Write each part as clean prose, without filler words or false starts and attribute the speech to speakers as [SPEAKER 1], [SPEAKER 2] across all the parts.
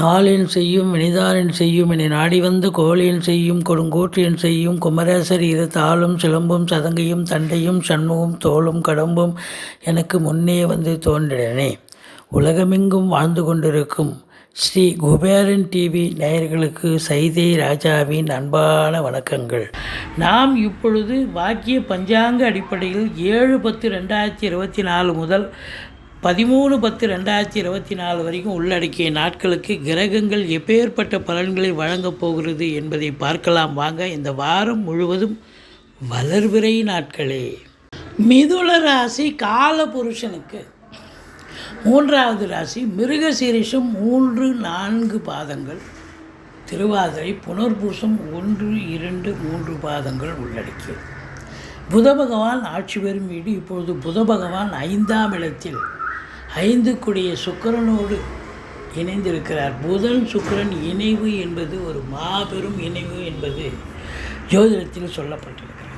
[SPEAKER 1] நாளின் செய்யும் வினிதானின் செய்யும் என நாடி வந்த கோழியின் செய்யும் கொடுங்கூற்றியன் செய்யும் குமரேசர் இரு தாளும் சிலம்பும் சதங்கையும் தண்டையும் சண்முகம் தோளும் கடம்பும் எனக்கு முன்னே வந்து தோன்றினே. உலகமெங்கும் வாழ்ந்து கொண்டிருக்கும் ஸ்ரீ குபேரன் டிவி நேயர்களுக்கு சைதை ராஜாவின் அன்பான வணக்கங்கள். நாம் இப்பொழுது வாக்கிய பஞ்சாங்க அடிப்படையில் 7/10/2024 முதல் 13/10/2024 வரைக்கும் உள்ளடக்கிய நாட்களுக்கு கிரகங்கள் எப்பேற்பட்ட பலன்களை வழங்கப் போகிறது என்பதை பார்க்கலாம் வாங்க. இந்த வாரம் முழுவதும் வளர்பிறை நாட்களே. மிதுன ராசி காலபுருஷனுக்கு 3வது ராசி, மிருகசீரிஷம் 3-4 பாதங்கள், திருவாதிரை புனர்பூசம் 1, 2, 3 பாதங்கள் உள்ளடக்கியது. புத பகவான் ஆட்சி பெறும் வீடு. இப்பொழுது புத பகவான் 5ஆம் இடத்தில் 5 கூடிய சுக்கிரனோடு இணைந்திருக்கிறார். புதன் சுக்கிரன் இணைவு என்பது ஒரு மாபெரும் இணைவு என்பது ஜோதிடத்தில் சொல்லப்பட்டிருக்கிறது.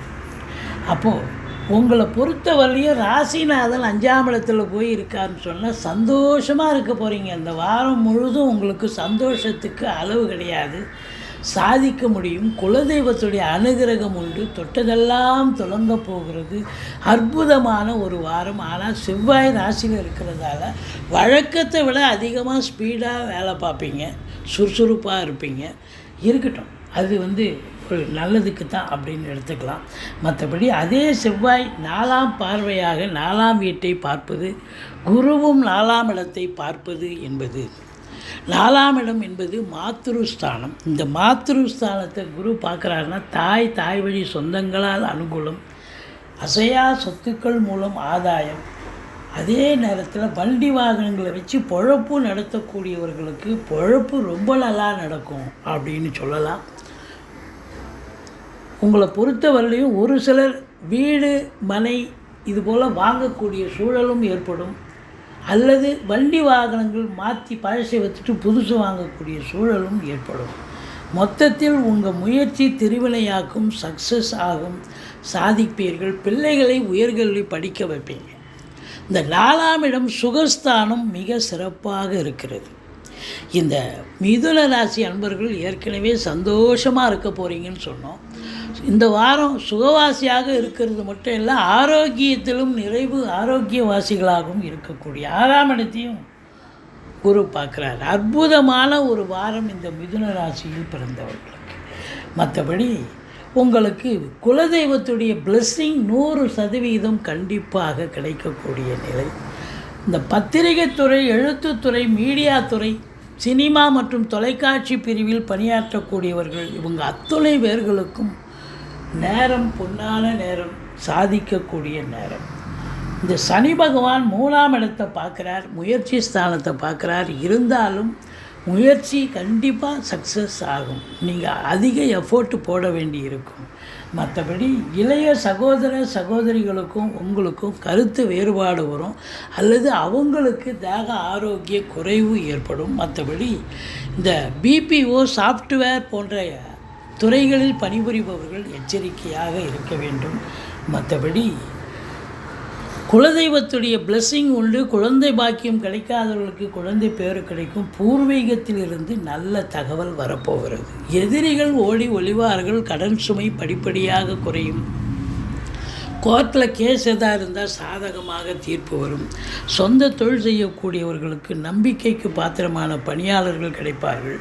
[SPEAKER 1] அப்போது உங்களை பொறுத்தவரையும் ராசிநாதன் 5ஆம் இடத்துல போய் இருக்காருன்னு சொன்னால் சந்தோஷமாக இருக்க போகிறீங்க. இந்த வாரம் முழுதும் உங்களுக்கு சந்தோஷத்துக்கு அளவு கிடையாது. சாதிக்க முடியும். குலதெய்வத்துடைய அனுகிரகம் உண்டு. தொட்டதெல்லாம் தொடங்க போகிறது. அற்புதமான ஒரு வாரம். ஆனால் செவ்வாய் ராசியில் இருக்கிறதால வழக்கத்தை விட அதிகமாக ஸ்பீடாக வேலை பார்ப்பீங்க, சுறுசுறுப்பாக இருப்பீங்க. இருக்கட்டும், அது ஒரு நல்லதுக்கு தான் அப்படின்னு எடுத்துக்கலாம். மற்றபடி அதே செவ்வாய் 4ஆம் பார்வையாக 4ஆம் வீட்டை பார்ப்பது, குருவும் 4ஆம் இடத்தை பார்ப்பது என்பது, 4ஆம் இடம் என்பது மாத்ருஸ்தானம். இந்த மாத்ருஸ்தானத்தை குரு பார்க்குறாருன்னா தாய் வழி சொந்தங்களால் அனுகூலம், அசையா சொத்துக்கள் மூலம் ஆதாயம். அதே நேரத்தில் வண்டி வாகனங்களை வச்சு பொழப்பு நடத்தக்கூடியவர்களுக்கு பொழப்பு ரொம்ப நல்லா நடக்கும் அப்படின்னு சொல்லலாம். உங்களை பொறுத்தவரையிலையும் ஒரு சிலர் வீடு மனை இதுபோல் வாங்கக்கூடிய சூழலும் ஏற்படும். அல்லது வண்டி வாகனங்கள் மாற்றி பழசை வச்சுட்டு புதுசு வாங்கக்கூடிய சூழலும் ஏற்படும். மொத்தத்தில் உங்கள் முயற்சி திருவினையாக்கும், சக்ஸஸ் ஆகும், சாதிப்பீர்கள். பிள்ளைகளை உயர்கல்வி படிக்க வைப்பீங்க. இந்த 4ஆம் இடம் சுகஸ்தானம் மிக சிறப்பாக இருக்கிறது. இந்த மிதுன ராசி அன்பர்கள் ஏற்கனவே சந்தோஷமாக இருக்க போகிறீங்கன்னு சொன்னோம். இந்த வாரம் சுகவாசியாக இருக்கிறது மட்டும் இல்லை, ஆரோக்கியத்திலும் நிறைவு ஆரோக்கியவாசிகளாகவும் இருக்கக்கூடிய 6ஆம் இடத்தையும் குரு பார்க்குறார். அற்புதமான ஒரு வாரம் இந்த மிதுன ராசியில் பிறந்தவர்களுக்கு. மற்றபடி உங்களுக்கு குலதெய்வத்துடைய பிளெஸ்ஸிங் 100% கண்டிப்பாக கிடைக்கக்கூடிய நிலை. இந்த பத்திரிகைத்துறை, எழுத்துத்துறை, மீடியா துறை, சினிமா மற்றும் தொலைக்காட்சி பிரிவில் பணியாற்றக்கூடியவர்கள் இவங்க அத்துணை பேர்களுக்கும் நேரம் பொன்னான நேரம், சாதிக்கக்கூடிய நேரம். இந்த சனி பகவான் 3ஆம் இடத்தை பார்க்குறார், முயற்சி ஸ்தானத்தை பார்க்குறார். இருந்தாலும் முயற்சி கண்டிப்பாக சக்ஸஸ் ஆகும். நீங்கள் அதிக எஃபோர்ட் போட வேண்டி இருக்கும். மற்றபடி இளைய சகோதரிகளுக்கும் உங்களுக்கும் கருத்து வேறுபாடு வரும், அல்லது அவங்களுக்கு தேக ஆரோக்கிய குறைவு ஏற்படும். மற்றபடி இந்த பிபிஓ சாஃப்ட்வேர் போன்ற துறைகளில் பணிபுரிபவர்கள் எச்சரிக்கையாக இருக்க வேண்டும். மற்றபடி குலதெய்வத்துடைய பிளெஸ்ஸிங் உண்டு. குழந்தை பாக்கியம் கிடைக்காதவர்களுக்கு குழந்தை பேறு கிடைக்கும். பூர்வீகத்திலிருந்து நல்ல தகவல் வரப்போகிறது. எதிரிகள் ஓடி ஒளிவார்கள். கடன் சுமை படிப்படியாக குறையும். கோர்ட்டில் கேஸ் எதாக இருந்தால் சாதகமாக தீர்ப்பு வரும். சொந்த தொழில் செய்யக்கூடியவர்களுக்கு நம்பிக்கைக்கு பாத்திரமான பணியாளர்கள் கிடைப்பார்கள்.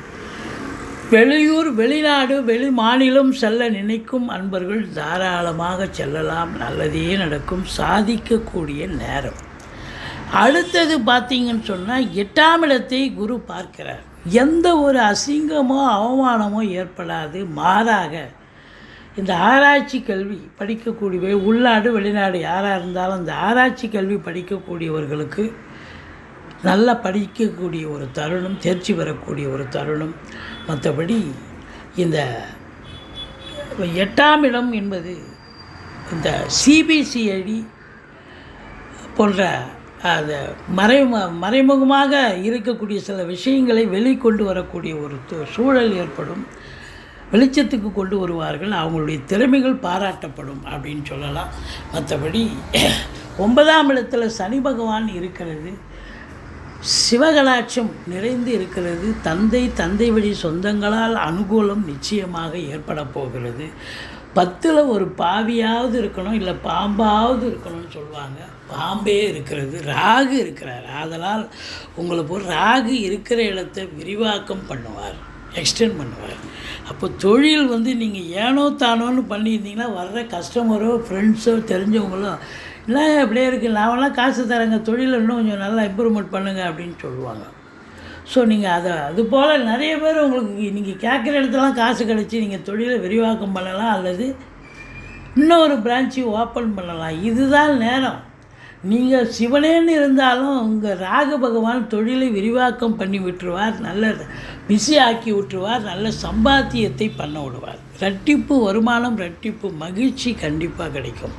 [SPEAKER 1] வெளியூர், வெளிநாடு, வெளி மாநிலம் செல்ல நினைக்கும் அன்பர்கள் தாராளமாக செல்லலாம். நல்லதே நடக்கும். சாதிக்கக்கூடிய நேரம். அடுத்தது பார்த்திங்கன்னு சொன்னால் 8ஆம் இடத்தை குரு பார்க்கிறார். எந்த ஒரு அசிங்கமோ அவமானமோ ஏற்படாது. மாறாக இந்த ஆராய்ச்சி கல்வி படிக்கக்கூடிய உள்நாடு வெளிநாடு யாராக இருந்தாலும் இந்த ஆராய்ச்சி கல்வி படிக்கக்கூடியவர்களுக்கு நல்லா படிக்கக்கூடிய ஒரு தருணம், தேர்ச்சி பெறக்கூடிய ஒரு தருணம். மற்றபடி இந்த 8ஆம் இடம் என்பது இந்த சிபிசிஐடி போன்ற அது மறைமுகமாக இருக்கக்கூடிய சில விஷயங்களை வெளிக்கொண்டு வரக்கூடிய ஒரு சூழல் ஏற்படும். வெளிச்சத்துக்கு கொண்டு வருவார்கள். அவங்களுடைய திறமைகள் பாராட்டப்படும் அப்படின்னு சொல்லலாம். மற்றபடி 9ஆம் இடத்துல சனி பகவான் இருக்கிறது. சிவகலாட்சம் நிறைந்து இருக்கிறது. தந்தை வழி சொந்தங்களால் அனுகூலம் நிச்சயமாக ஏற்பட போகிறது. 10ல் ஒரு பாவியாவது இருக்கணும், இல்லை பாம்பாவது இருக்கணும்னு சொல்லுவாங்க. பாம்பே இருக்கிறது. ராகு இருக்கிறார். ஆதலால் உங்களுக்கு ராகு இருக்கிற இடத்தை விரிவாக்கம் பண்ணுவார், எக்ஸ்டெண்ட் பண்ணுவார். அப்போ தொழில் நீங்கள் ஏனோ தானோன்னு பண்ணியிருந்தீங்கன்னா வர்ற கஸ்டமரோ ஃப்ரெண்ட்ஸோ தெரிஞ்சவங்களோ இல்லை அப்படியே இருக்குது, நான்லாம் காசு தரேங்க, தொழில் இன்னும் கொஞ்சம் நல்லா இம்ப்ரூவ்மெண்ட் பண்ணுங்கள் அப்படின்னு சொல்லுவாங்க. ஸோ நீங்கள் அதுபோல் நிறைய பேர் உங்களுக்கு நீங்கள் கேட்குற இடத்துலாம் காசு கிடச்சி நீங்கள் தொழிலை விரிவாக்கம் பண்ணலாம், அல்லது இன்னொரு பிரான்ச்சு ஓப்பன் பண்ணலாம். இதுதான் நேரம். நீங்கள் சிவனேன்னு இருந்தாலும் உங்கள் ராகு பகவான் தொழிலை விரிவாக்கம் பண்ணி விட்டுருவார், நல்ல பிஸி ஆக்கி விட்டுருவார், நல்ல சம்பாத்தியத்தை பண்ண விடுவார். இரட்டிப்பு வருமானம், இரட்டிப்பு மகிழ்ச்சி கண்டிப்பாக கிடைக்கும்.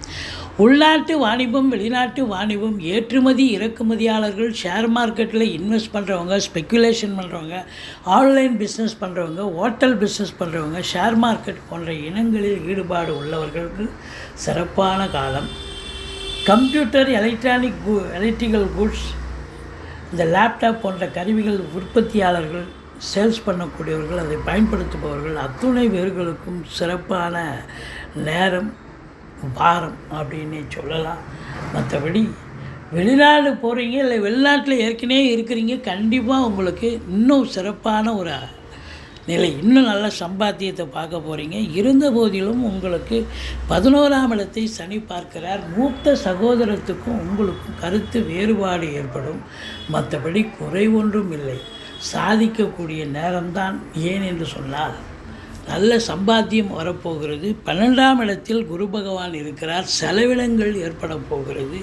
[SPEAKER 1] உள்நாட்டு வாணிபம், வெளிநாட்டு வாணிபம், ஏற்றுமதி இறக்குமதியாளர்கள், ஷேர் மார்க்கெட்டில் இன்வெஸ்ட் பண்ணுறவங்க, ஸ்பெக்குலேஷன் பண்ணுறவங்க, ஆன்லைன் பிஸ்னஸ் பண்ணுறவங்க, ஹோட்டல் பிஸ்னஸ் பண்ணுறவங்க, ஷேர் மார்க்கெட் போன்ற இனங்களில் ஈடுபாடு உள்ளவர்களுக்கு சிறப்பான காலம். கம்ப்யூட்டர், எலக்ட்ரிக்கல் குட்ஸ், இந்த லேப்டாப் போன்ற கருவிகள் உற்பத்தியாளர்கள், சேல்ஸ் பண்ணக்கூடியவர்கள், அதை பயன்படுத்துபவர்கள் அத்துணை பேர்களுக்கும் சிறப்பான நேரம், வாரம் அப்படின்னு சொல்லலாம். மற்றபடி வெளிநாடு போகிறீங்க இல்லை வெளிநாட்டில் ஏற்கனவே இருக்கிறீங்க, கண்டிப்பாக உங்களுக்கு இன்னும் சிறப்பான ஒரு நிலை, இன்னும் நல்ல சம்பாத்தியத்தை பார்க்க போகிறீங்க. இருந்த போதிலும் உங்களுக்கு 11ஆம் இடத்தை சனி பார்க்கிறார். மூத்த சகோதரத்துக்கும் உங்களுக்கும் கருத்து வேறுபாடு ஏற்படும். மற்றபடி குறை ஒன்றும் இல்லை. சாதிக்கக்கூடிய நேரம்தான். ஏன் என்று சொன்னால் நல்ல சம்பாத்தியம் வரப்போகிறது. 12ஆம் இடத்தில் குரு பகவான் இருக்கிறார். செலவினங்கள் ஏற்பட போகிறது.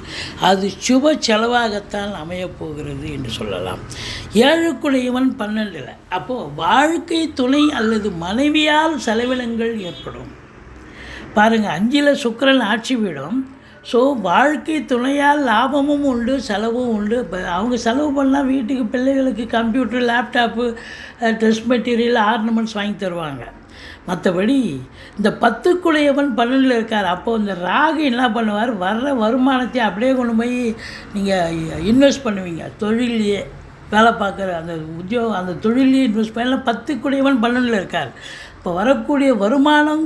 [SPEAKER 1] அது சுப செலவாகத்தான் அமையப்போகிறது என்று சொல்லலாம். 7க்குடையவன் 12ல். அப்போது வாழ்க்கை துணை அல்லது மனைவியால் செலவினங்கள் ஏற்படும். பாருங்கள், 5ல் சுக்கிரன் ஆட்சி வீடும். ஸோ வாழ்க்கை துணையால் லாபமும் உண்டு, செலவும் உண்டு. அவங்க செலவு பண்ணால் வீட்டுக்கு பிள்ளைகளுக்கு computer, laptop, dress material, ornaments வாங்கி தருவாங்க. மற்றபடி இந்த 10க்குடையவன் 12ல் இருக்கார். அப்போது இந்த ராகு என்ன பண்ணுவார், வர்ற வருமானத்தை அப்படியே கொண்டு போய் நீங்கள் இன்வெஸ்ட் பண்ணுவீங்க. தொழிலையே வேலை பார்க்குற அந்த உத்தியோகம், அந்த தொழிலையே இன்வெஸ்ட் பண்ணலாம். 10க்குடையவன் 12ல் இருக்கார். இப்போ வரக்கூடிய வருமானம்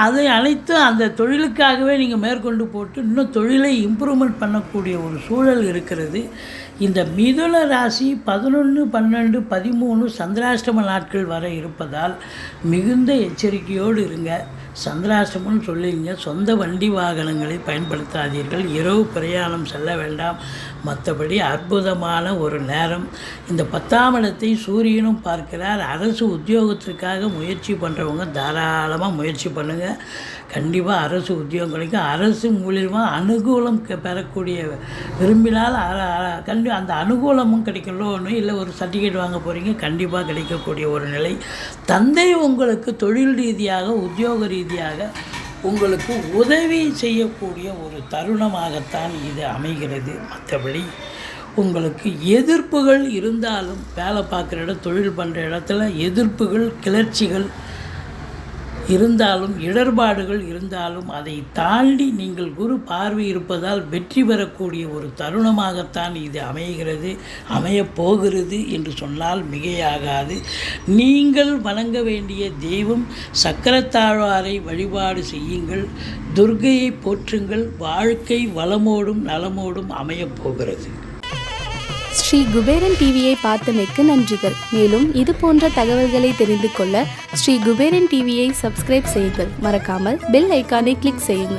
[SPEAKER 1] அதை அனைத்தும் அந்த தொழிலுக்காகவே நீங்கள் மேற்கொண்டு போட்டு இன்னும் தொழிலை இம்ப்ரூவ்மெண்ட் பண்ணக்கூடிய ஒரு சூழல் இருக்கிறது. இந்த மிதுன ராசி 11, 12, 13 சந்திராஷ்டம நாட்கள் வர இருப்பதால் மிகுந்த எச்சரிக்கையோடு இருங்க. சந்திராஷ்டமம்னு சொல்லிங்க. சொந்த வண்டி வாகனங்களை பயன்படுத்தாதீர்கள். இரவு பிரயாணம் செல்ல வேண்டாம். மற்றபடி அற்புதமான ஒரு நேரம். இந்த 10ஆம் இடத்தை சூரியனும் பார்க்கிறார். அரசு உத்தியோகத்திற்காக முயற்சி பண்ணுறவங்க தாராளமாக முயற்சி பண்ணுங்கள். கண்டிப்பாக அரசு உத்தியோகம் கிடைக்கும். அரசு மூலியமாக அனுகூலம் பெறக்கூடிய விரும்பினால் அந்த அனுகூலமும் கிடைக்கும். லோனு இல்லை ஒரு சர்டிஃபிகேட் வாங்க போகிறீங்க, கண்டிப்பாக கிடைக்கக்கூடிய ஒரு நிலை. தந்தை உங்களுக்கு தொழில் ரீதியாக, உத்தியோக ரீதியாக உங்களுக்கு உதவி செய்யக்கூடிய ஒரு தருணமாகத்தான் இது அமைகிறது. மற்றபடி உங்களுக்கு எதிர்ப்புகள் இருந்தாலும், வேலை பார்க்குற இடம், தொழில் பண்ணுற இடத்துல எதிர்ப்புகள், கிளர்ச்சிகள் இருந்தாலும், இடர்பாடுகள் இருந்தாலும், அதை தாண்டி நீங்கள் குரு பார்வை இருப்பதால் வெற்றி பெறக்கூடிய ஒரு தருணமாகத்தான் இது அமைகிறது, அமையப்போகிறது என்று சொன்னால் மிகையாகாது. நீங்கள் வணங்க வேண்டிய தெய்வம் சக்கரத்தாழ்வாரை வழிபாடு செய்யுங்கள். துர்க்கையை போற்றுங்கள். வாழ்க்கை வளமோடும் நலமோடும் அமையப்போகிறது.
[SPEAKER 2] ஸ்ரீ குபேரன் டிவியை பார்த்தமைக்கு நன்றிகள். மேலும் இது போன்ற தகவல்களை தெரிந்து கொள்ள ஸ்ரீ குபேரன் டிவியை சப்ஸ்கிரைப் செய்யுங்கள். மறக்காமல் பெல் ஐக்கானை கிளிக் செய்யுங்கள்.